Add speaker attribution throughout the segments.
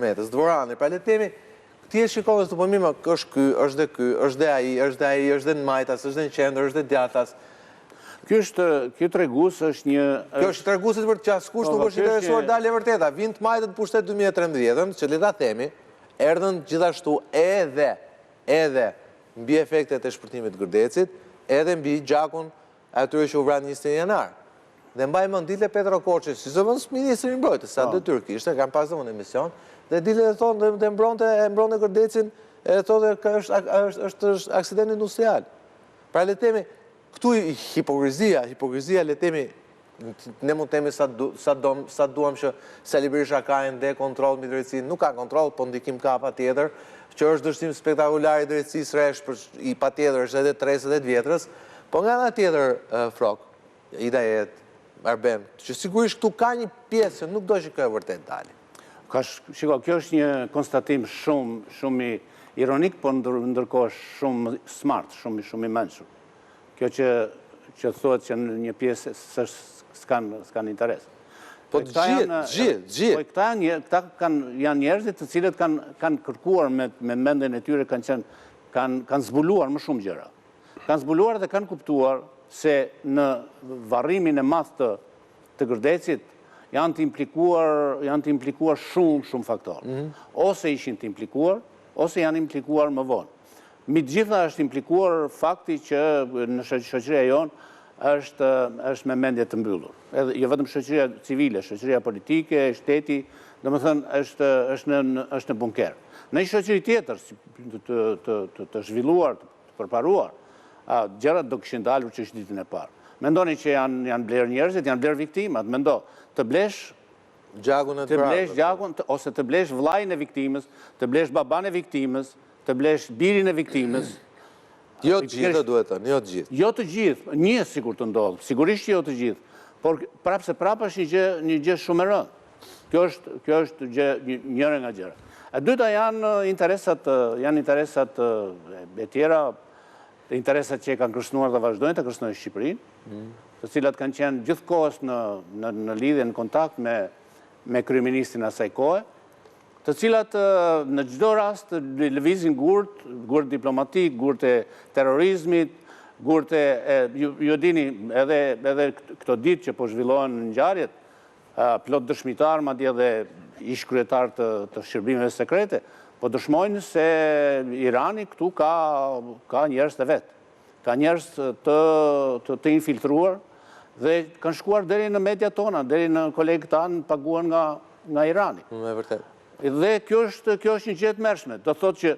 Speaker 1: Ermetës, Dvorani, pra le të themi, ti e shikon të punëmim, është ky, është dhe ky, është dhe ai, është dhe në Majtas, është dhe në Qendër, është dhe Djathtas.
Speaker 2: Kjo tregues është një...
Speaker 1: Kjo është treguesit për që askush nuk është interesuar dalë e vërteta. Vind të Majtët pushtet 2013, që le ta themi, erdhën gjithashtu edhe mbi efektet e shpërtimit Gërdecit, edhe mbi gjakun atyre që u vranë 21 janar. Dhe mbaj mend dile Petro Koçi, si zëvendës ministri i mbrojtjes, sa detyrë kishte, kam pasur në emision, dhe dile dhe thonë dhe mbronte Gërdecin, e thotë është aksident industrial. Pra le të themi, këtu hipokrizia le të themi, ne mund të themi sa duam që Sali Berisha ka ende kontroll mbi drejtsinë, nuk ka kontroll, po ndikim ka patjetër, që është dështim spektakular i drejtësisë rresh i patjetër është edhe 30 vjetrës, po nga ana tjetër Frok, ideja Arben, që sigurisht këtu ka një pjesë që nuk do që kjo e vërtet dali.
Speaker 2: Shiko, kjo është një konstatim shumë ironik, por ndërkohë shumë smart, shumë i mençur. Kjo që thuhet që një pjesë s'kan interes.
Speaker 1: Po gjithë.
Speaker 2: Po këta janë njerëzit të cilët kanë kërkuar me mendjen e tyre, kanë zbuluar më shumë gjëra. Kanë zbuluar dhe kanë kuptuar se në varrimin e madh të Gërdecit janë të implikuar shumë faktorë. Ose ishin të implikuar, ose janë implikuar më vonë. Mi të gjitha është implikuar fakti që në shoqëria jonë është me mendje të mbyllur. Jo vetëm shoqëria civile, shoqëria politike, shteti, domethënë është në bunker. Në një shoqëri tjetër të zhvilluar, të përparuar, gjërat do kishin dalur që është ditën e parë. Mendoni që janë blerë njerëzit, janë blerë viktimat, mendo, të blesh gjakun, ose të blesh vllajën e viktimës, të blesh baban e viktimës, të blesh birin e viktimës.
Speaker 1: Jo të gjithë duhet të, jo të gjithë.
Speaker 2: Jo të gjithë, një sikur të ndodhë, sigurisht që jo të gjithë, por prapë se prapë është një gjë shumë e rëndë. Kjo është njëre nga gjëra. E dyta janë interesat e tjera, interesat që e kanë kërcënuar dhe vazhdojnë të kërcënojnë Shqipërinë, të cilat kanë qenë gjithkohës në lidhje, në kontakt me kryeministin asaj kohe, të cilat në çdo rast lëvizin gurt diplomatik, gurt e terrorizmit, gurt e, ju dini, edhe këto ditë që po zhvillohen në ngjarjet, plot dëshmitar, madje edhe ish kryetar të shërbimeve sekrete, po dëshmojnë se Irani këtu ka njerëz të vet, ka njerëz të infiltruar dhe kanë shkuar deri në media tona, deri në kolegët tanë paguar nga Irani.
Speaker 1: Me vërtet.
Speaker 2: Dhe kjo është një gjë e tmerrshme. Do thotë që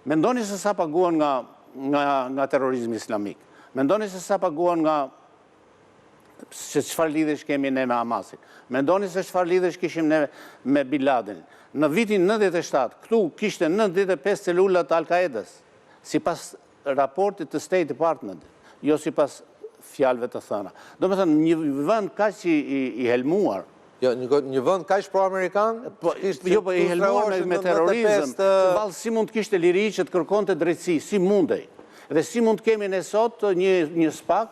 Speaker 2: mendoni se sa paguan nga terrorizmi islamik. Mendoni se sa paguan se çfarë lidhësh kemi ne me Hamasin. Mendoni se çfarë lidhësh kishim ne me Bin Ladenin. Në vitin 97, këtu kishte 95 celula të Al-Qaedas, sipas raportit të State Department, jo sipas fjalëve të thëna. Domethënë një vend kaq i helmuar.
Speaker 1: Jo, një vend kaq pro-amerikan?
Speaker 2: Jo, po i helmuar me terrorizëm. Vallë si mund të kishte liri që të kërkonte drejtësi, si mundej? Dhe si mund të kemi ne sot një SPAK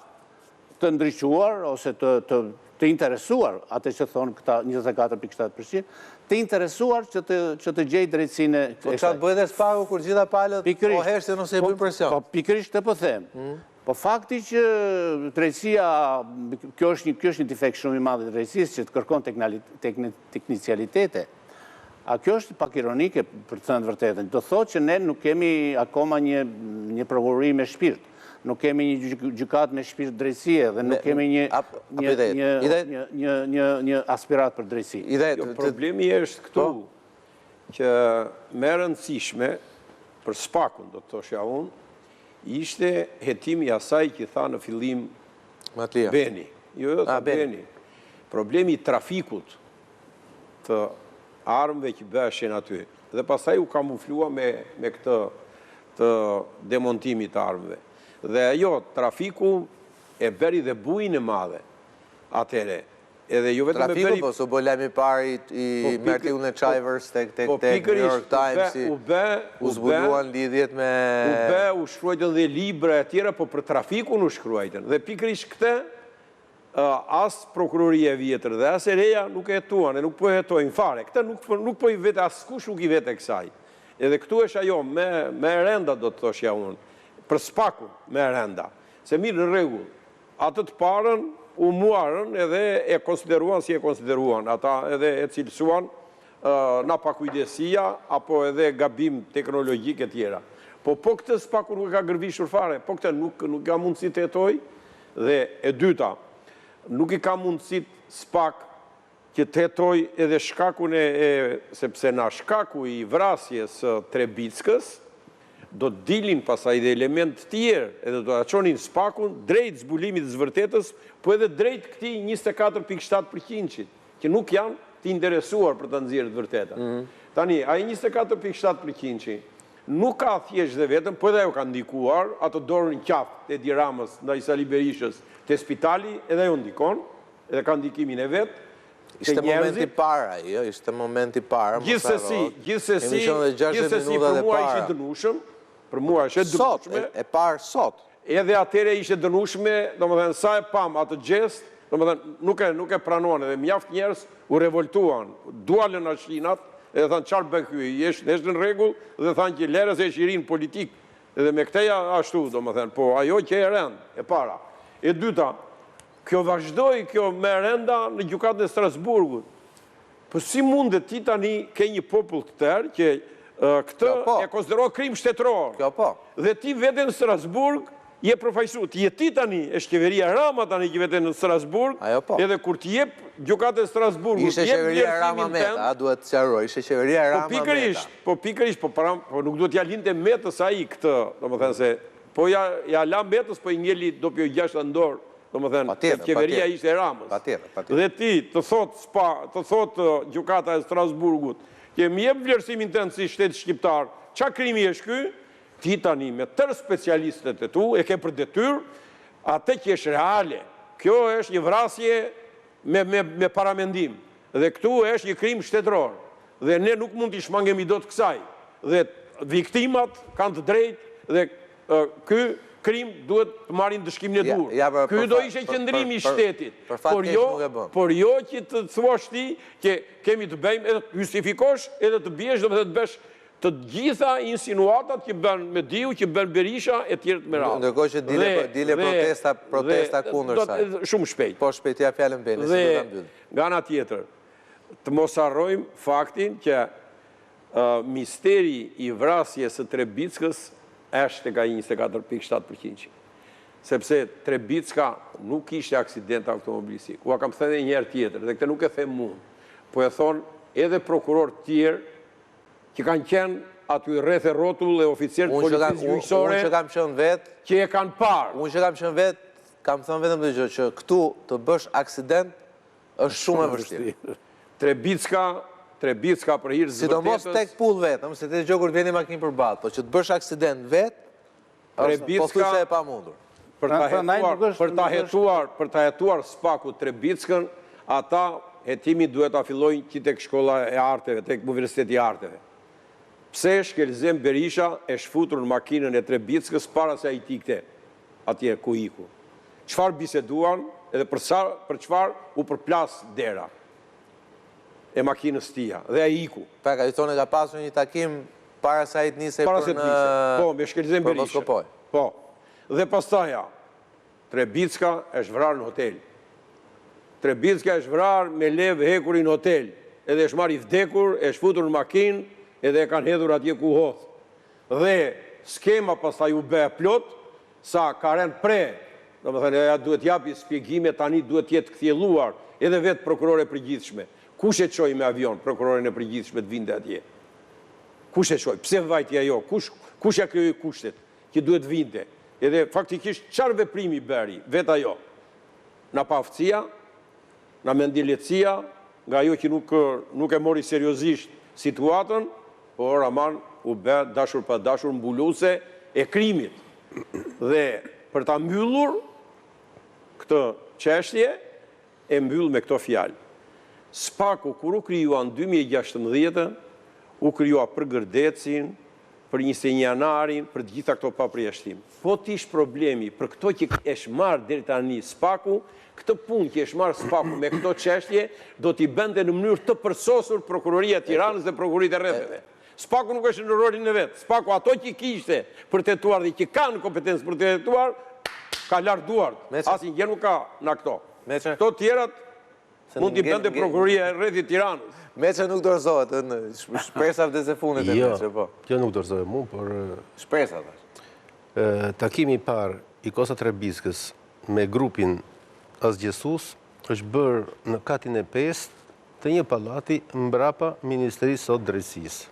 Speaker 2: të ndriçuar ose të interesuar, atë që thonë këta 24.7%, të interesuar që të gjejë drejtësinë e
Speaker 1: kësaj. Po çfarë bëhet e SPAK-u kur gjitha palët o heshtën ose e bëjnë presion?
Speaker 2: Po pikërisht të po them. Po fakti që drejtësia, kjo është një defekt shumë i madh i drejtësisë që të kërkon teknicalitete. Kjo është pak ironike për të thënë vërtetën. Do thotë që ne nuk kemi akoma një provuri me shpirt. Nuk kemi një gjykat me shpirt drejtësie dhe nuk kemi një aspirat për drejtësi.
Speaker 3: Problemi është këtu që më e rëndësishme për SPAK-un, do të thosha unë, ishte hetimi asaj që tha në fillim Beni. Jo, Beni. Problemi i trafikut të armëve që bëshin aty. Dhe pastaj u kamuflua me këtë të demontimit të armëve. Dhe ajo, trafiku e beri dhe bujnë e madhe atere. Edhe jo vetëm
Speaker 1: trafiku, po su bolemi pari i Mertil në Chivers tek New York Times u zbuluan lidhjet me...
Speaker 3: U shkruajtën dhe libra e tjera, po për trafikun u shkruajtën. Dhe pikërisht këtë as prokuroria e vjetër dhe as e reja nuk e hetuan, e nuk po e hetojnë fare. Këta nuk po i vete, askush nuk i vete kësaj. Edhe këtu është ajo, me renda do të thoshja unë, për spakun me renda. Se mirë në rregull, atë të parën u muarën edhe e konsideruan si e konsideruan. Ata edhe e cilësuan na pakujdesia apo edhe gabim teknologjik e tjera. Po këtë spaku nuk ka gërvishur fare, po këtë nuk ka mundësi të hetoj, dhe e dyta, nuk i ka mundësit spak që të hetoj edhe shkakun sepse na shkaku i vrasjes Trebickës, do të dilin pasaj dhe element tjerë, edhe do të qonin spakun drejt zbulimit të zvërtetës, po edhe drejt këti 24.7%, që nuk janë të interesuar për të nxjerrë të vërteta. Tani, ai 24.7% nuk ka thjesht dhe vetëm, po edhe ajo ka ndikuar, ato dorën qafë të Edi Ramës ndaj Sali Berishës të spitali, edhe ajo ndikon, edhe ka ndikimin e vetë.
Speaker 1: Ishte momenti para, jo, ishte momenti para.
Speaker 3: Gjithsesi, për mua ishte dënushëm, për mua ishte dënushme.
Speaker 1: E parë sot.
Speaker 3: Edhe atere ishte dënushme, do më thënë, sa e pam atë gjest, do më thënë, nuk e pranuan, edhe mjaft njerës u revoltuan, dualën ashinat, edhe thanë qarë bën ky, jeshtë në regull, dhe thanë që lerës e shirin politik, edhe me këteja ashtu, do më thënë, po ajo që e rend, e para. E dyta, kjo vazhdoj, kjo me renda në gjykatën e Strasburgut. Po si mundet ti tani ke një popull këtër, që këtë e konsideroj krim shtetëror.
Speaker 1: Kjo po.
Speaker 3: Dhe ti vete në Strasburg, je përfaqësuar. Ti je ti tani, është qeveria Rama tani që vete në Strasburg, edhe kur ti jep gjykatë e Strasburgut,
Speaker 1: ishte qeveria Rama Meta, duhet të sqaroj, ishte qeveria Rama Meta.
Speaker 3: Po pikërisht, po nuk duhet ja linte Metës ai këtë, domethënë se po ja la Metës, po i ngeli dopi 6 dorë. Do më thënë, qeveria ishte e Ramës. Dhe ti të thot gjykata e Strasburgut, që më jep vlerësimin tënë si shtetë shqiptar, qa krimi është ky, ti tani me tërë specialistët e tu, e ke për detyr, atë që është reale. Kjo është një vrasje me paramendim. Dhe këtu është një krim shtetëror. Dhe ne nuk mund t'i shmangemi do të kësaj. Dhe viktimat kanë të drejt, dhe ky krim duhet të marrin dëshkimin e dur. Ky do ishe qëndrimi i shtetit. Por jo që të thuash ti që kemi të bëjmë edhe të justifikosh edhe të bjesh dhe të bësh të gjitha insinuatat që bën me Diu, që bën Berisha e tjerë të merat.
Speaker 1: Ndërkohë që dile protesta kundër saj.
Speaker 3: Shumë shpejt.
Speaker 1: Po shpejtja fjalën bene, si do ta mbyll.
Speaker 3: Nga ana tjetër, të mos harrojmë faktin që misteri i vrasjes së Trebickës është ka 24.7%. Sepse Trebicka nuk ishte aksident automobilistik. Ua kam thënë njëherë tjetër, dhe këtë nuk e them mund. Po e thonë edhe prokuror tjerë që kanë qenë aty rreth e rrotull e oficerët policisë gjyqësore
Speaker 1: që kam qenë vetë,
Speaker 3: që e kanë parë.
Speaker 1: Unë që kam qenë vetë, kam thënë vetëm të gjë që këtu të bësh aksident është shumë e vështirë.
Speaker 3: Trebicka për hirë zë vërtetës...
Speaker 1: Sidomos tek pull vetëm, se të gjokur vjeni makinë për balë, po që të bësh aksident vetë, po thuj se e pa mundur.
Speaker 3: Për ta hetuar spaku Trebickën, ata hetimi duhet ta fillojnë që tek shkolla e arteve, tek Universiteti i Arteve. Pse Shkelzem Berisha e shfutur në makinën e Trebickës para se ai ikte atje ku iku? Çfarë biseduan edhe për çfarë u përplas dera e makinës tia, dhe a iku.
Speaker 1: Peka, i thonë ka pasur një takim para sa i të njëse për në...
Speaker 3: Po, me Shkelzem Berisha. Po, dhe pastaja, Trebicka është vrarë në hotel. Trebicka është vrarë me levë hekur në hotel, edhe është marrë i vdekur, është futur në makinë, edhe e kanë hedhur atje ku hothë. Dhe skema pastaj u bë plot, sa ka rënë pre, do më thënë, ja duhet japi spjegime, tani duhet jetë kthjelluar, edhe vetë prokurore përgjithshme. Kush e qoj me avion, prokurorin e përgjithshme të vinde atje? Kush e qoj? Pse vajtja jo? Kush e kryoj kushtet që duhet vinde? Edhe faktikisht qarë veprimi bëri, vet ajo? Na paftësia, na mendiletësia, nga ajo që nuk e mori seriozisht situatën, por aman u bë dashur pa dashur mbuluse e krimit. Dhe për ta mbyllur këtë çështje, e mbyll me këto fjalë. Spaku, kur u kryua në 2016, u kryua për Gërdecin, për 21 janarin, për të gjitha këto paprjashtim. Po t'ish problemi për këto që esh marrë deri tani SPAK-u, këtë punë që esh marrë SPAK-u me këto çështje, do t'i bënte në mënyrë të përsosur Prokuroria e Tiranës dhe Prokuroritë e rrethave. SPAK-u nuk është në rolin e vet. SPAK-u ato që kishte për të tetuar dhe që kanë kompetencë për të tetuar, ka lartë duart. Asnjë nuk ka në këto. Këto tjerat mund t'i bënte Prokuroria e rrethit Tiranës.
Speaker 1: Meçe nuk dorëzohet, shpresa vdes e fundit e Meçe, po.
Speaker 4: Kjo nuk dorëzohet mu, por...
Speaker 1: Shpresa, thash.
Speaker 4: Takimi i parë i Kosa Trebiskës me grupin Asgjesus është bërë në katin e 5 të një pallati mbrapa Ministrisë së Drejtësisë.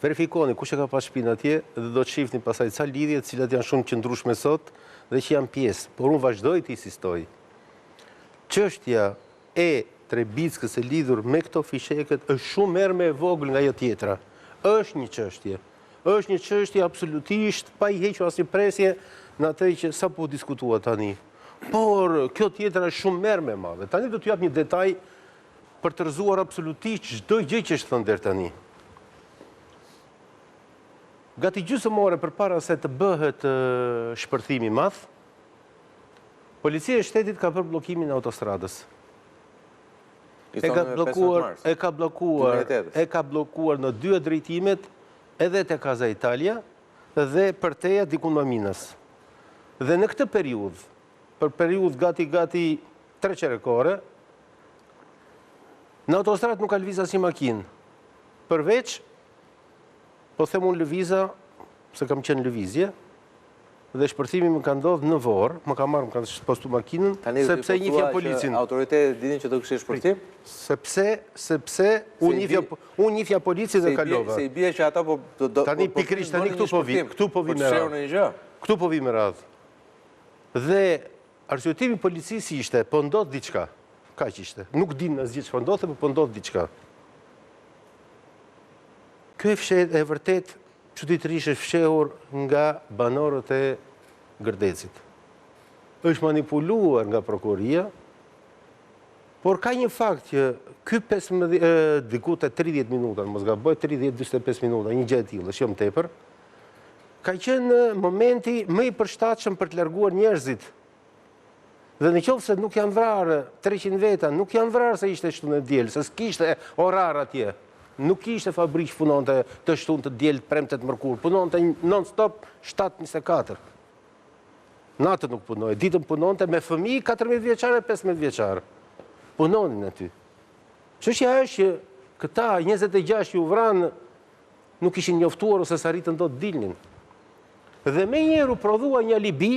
Speaker 4: Verifikoni kush e ka pas shtëpinë atje dhe do të shihni pasaj ca lidhje të cilat janë shumë qëndrueshme sot dhe që janë pjesë, por unë vazhdoj të insistoj. Çështja e Trebickës e lidhur me këto fisheket është shumë merë me vogël nga jo tjetra. Është një çështje. Është një çështje absolutisht pa i hequr asnjë presje në atë që sapo diskutua tani. Por kjo tjetra është shumë merë me madhe. Tani do t'ju jap një detaj për të rrëzuar absolutisht çdo gjë që është thënë deri tani. Gati gjysmore përpara se të bëhet shpërthimi i madh, Policia e Shtetit ka bërë bllokimin e autostradës. E ka bllokuar në 2 drejtimet edhe te Kaza Italia dhe për teja dikun më Minas. Dhe në këtë periudhë, për periudhë gati 3 qerekore, në autostradë nuk ka lëviz asnjë makinë. Përveç, po them unë lëviza, se kam qenë lëvizje, dhe shpërthimi më ka ndodhë në Vorë, më ka marrë, më ka postu makinën, sepse njifja policin.
Speaker 1: Autoritetet dinin që do kishte shpërthim?
Speaker 4: Sepse unë njifja policin dhe kalova.
Speaker 1: Se i bie që ata po...
Speaker 4: Tani pikrisht, tani këtu po vi me radhë. Këtu po vi me radhë. Dhe arsyetimi policisë ishte, po ndodh diçka. Ka që ishte. Nuk din në zgjithë që po ndodhë, po ndodh diçka. Kjo e fshet e vërtet çuditërisht është fshehur nga banorët e Gërdecit. Është manipuluar nga prokuroria, por ka një fakt që ky 15 diku te 30 minuta, mos gaboj 30-45 minuta, një gjë e tillë, është jo më tepër, ka qenë momenti më i përshtatshëm për të larguar njerëzit. Dhe nëse nuk janë vrarë 300 veta, nuk janë vrarë se ishte shtunë e diel, se s'kishte orar atje. Nuk ishte fabrikë që punonte të shtunë të diel premte të mërkur, punonte non-stop 7-24. Natën nuk punoj, ditën punonte me fëmijë 14 vjeçar e 15 vjeçar. Punonin aty. Çështja është që këta 26 që u vranë nuk ishin njoftuar ose s'arritën dot dilnin. Dhe me njëherë u prodhua një alibi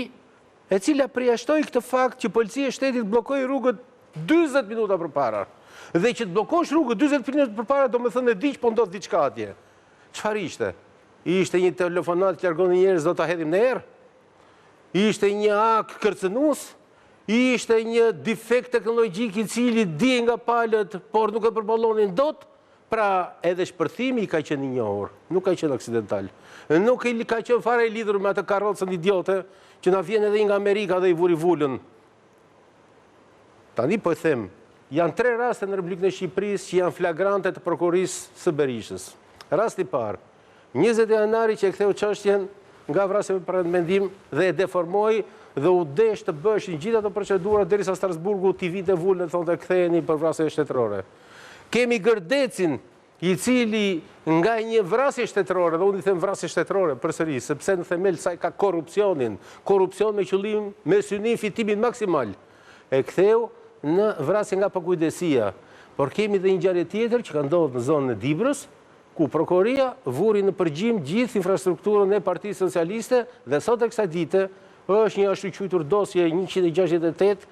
Speaker 4: e cila përjashtoi këtë fakt që policia e shtetit bllokoi rrugët 40 minuta përpara. Dhe që të blokosh rrugët 40 minuta përpara do me thënë e di që po ndodh diçka atje. Çfarë ishte? Ishte një telefonat që largoni njerëz do ta hedhim në erë? Ishte një ak kërcënues? Ishte një defekt teknologjik i cili di nga palët, por nuk e përballonin dot? Pra edhe shpërthimi i ka qenë i njohur, nuk ka qenë aksidental. Nuk ka qenë fare i lidhur me atë karrocën idiote që na vjen edhe nga Amerika dhe i vuri vulën. Tani po e them, janë 3 raste në Republikën e Shqipërisë që janë flagrante të prokurorisë së Berishës. Rasti i parë, 20 janari që e ktheu çështjen nga vrasja me paramendim dhe e deformoi dhe u desh të bëshin gjithë ato procedura derisa Strasburgu t'i vinte vulën dhe thonte ktheheni për vrasje shtetërore. Kemi Gërdecin, i cili nga një vrasje shtetërore, dhe unë i them vrasje shtetërore përsëri, sepse në themel saj ka korrupsionin me qëllim me synim fitimin maksimal, e ktheu në vrasje nga pakujdesia. Por kemi dhe një ngjarje tjetër që ka ndodhur në zonën e Dibrës, ku prokuroria vuri në përgjim gjithë infrastrukturën e Partisë Socialiste dhe sot e kësaj dite është një ashtu quajtur dosje 168,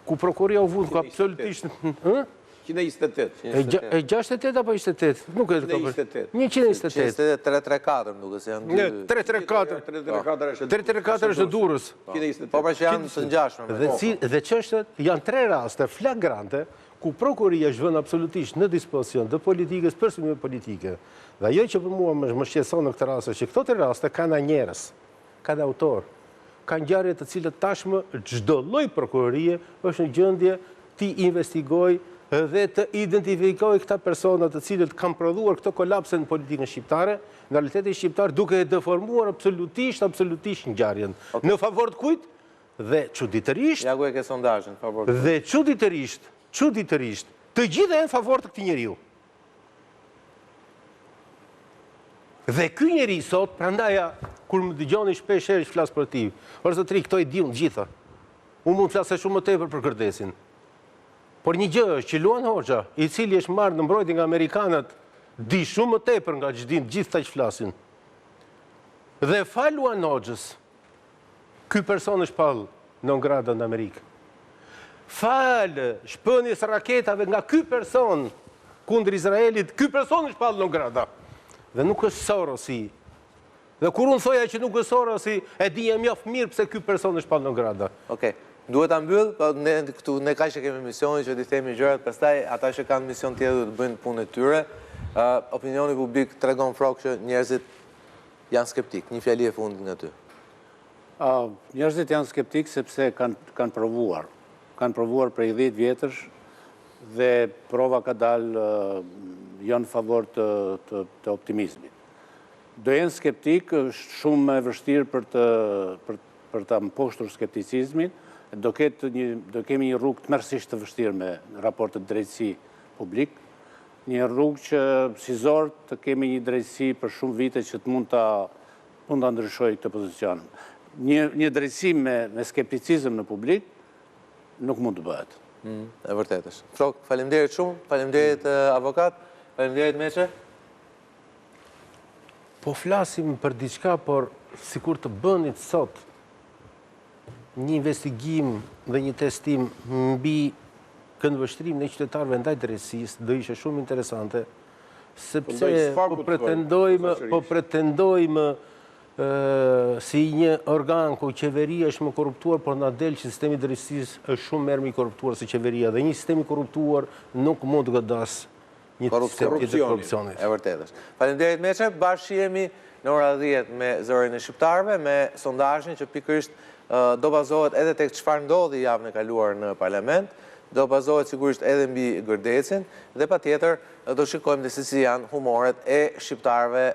Speaker 4: ku prokuroria u vuri absolutisht
Speaker 3: 128.
Speaker 4: E 68 apo 28? Nuk e di. 128.
Speaker 1: 334 duke se janë
Speaker 4: 334. 334 është Durrës.
Speaker 1: Po pra që janë të ngjashme.
Speaker 4: Dhe çështet janë 3 raste flagrante ku prokuroria është vënë absolutisht në dispozicion të politikës për synime politike. Dhe ajo që për mua më shqetëson në këtë rast është që këto 3 raste kanë njerëz, kanë autor, kanë ngjarje të cilët tashmë çdo lloj prokurorie është në gjendje ti investigoj dhe të identifikoj këta persona të cilët kanë prodhuar këto kolapse në politikën shqiptare, në realitetin shqiptar duke e deformuar absolutisht ngjarjen. Në favor të kujt? Dhe çuditërisht,
Speaker 1: Ja ku e ke sondazhin, favor.
Speaker 4: dhe çuditërisht, të gjithë janë në favor të këtij njeriu. Dhe ky njeri sot, prandaja, kur më dëgjoni shpesh herë që flas për ti, por zotëri, këto i diun gjitha. Unë mund të flasë shumë më tepër për Kërdesin. Por një gjë është që Luan Hoxha, i cili është marrë në mbrojtje nga amerikanët, di shumë më tepër nga gjithë ta që flasin. Dhe fal Luan Hoxhës, ky person është pall non grata në Amerikë. Fal shpënjes raketave nga ky person kundër Izraelit, ky person është pall non grata. Dhe nuk është Sorosi. Dhe kur unë thoja që nuk është Sorosi, e dija mjaft mirë pse ky person është pall non grata.
Speaker 1: Okej. Duhet ta mbyll, po ne kaq që kemi misionin që t'i themi gjërat, pastaj ata që kanë mision tjetër të bëjnë punën e tyre. Opinioni publik tregon frok që njerëzit janë skeptik. Një fjali e fundit nga ty.
Speaker 2: Njerëzit janë skeptik sepse kanë provuar. Kanë provuar prej 10 vjetësh dhe prova ka dalë jo në favor të optimizmit. Do jenë skeptik, është shumë e vështirë për ta mposhtur skepticizmin. Do kemi një rrugë tmerrsisht të vështirë me raportet drejtësi publik, një rrugë që si zor të kemi një drejtësi për shumë vite që të mund ta ndryshojë këtë pozicion. Një drejtësi me skepticizëm në publik nuk mund të bëhet.
Speaker 1: E vërtet është. Frok, faleminderit shumë, faleminderit avokat, faleminderit Meçe.
Speaker 4: Po flasim për diçka, por sikur të bënit sot një investigim dhe një testim mbi këndvështrimin e qytetarëve ndaj drejtësisë, do ishte shumë interesante, sepse po pretendojmë si një organ ku qeveria është më korruptuar, por na del që sistemi i drejtësisë është shumë më i korruptuar se qeveria, dhe një sistem i korruptuar nuk mund të godas një sistem tjetër korrupsionit.
Speaker 1: E vërtet është. Faleminderit Meçe, bashkë jemi në ora 10 me Zërin e Shqiptarëve, me sondazhin që pikërisht do bazohet edhe tek çfarë ndodhi javën e kaluar në parlament, do bazohet sigurisht edhe mbi Gërdecin, dhe patjetër do shikojmë se si janë humoret e shqiptarëve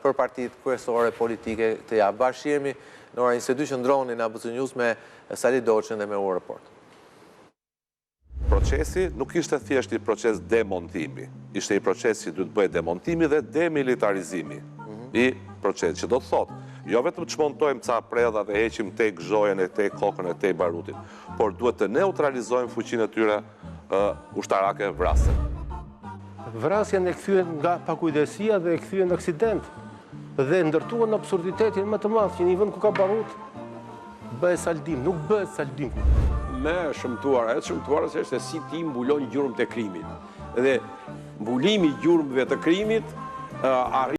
Speaker 1: për partitë kryesore politike të javë. Bashkë jemi në orën 22 që ndroni në ABC News me Sali Doçën dhe me U Report.
Speaker 5: Procesi nuk ishte thjesht një proces demontimi, ishte një proces që duhet bëhet demontimi dhe demilitarizimi i procesit, që do të thotë, jo vetëm që montojmë ca predha dhe heqim te gëzhojen e te kokën e te barutin, por duhet të neutralizojmë fuqinë e tyre ushtarake vrasë.
Speaker 4: Vrasjen e kthyen nga pakujdesia dhe e kthyen në aksident, dhe ndërtuan në absurditetin më të madh që një vend ku ka barut bëhet saldim, nuk bëhet saldim.
Speaker 3: Me shëmtuara, e shëmtuara se është si ti mbulon gjurmë të krimit. Dhe mbulimi gjurmëve të krimit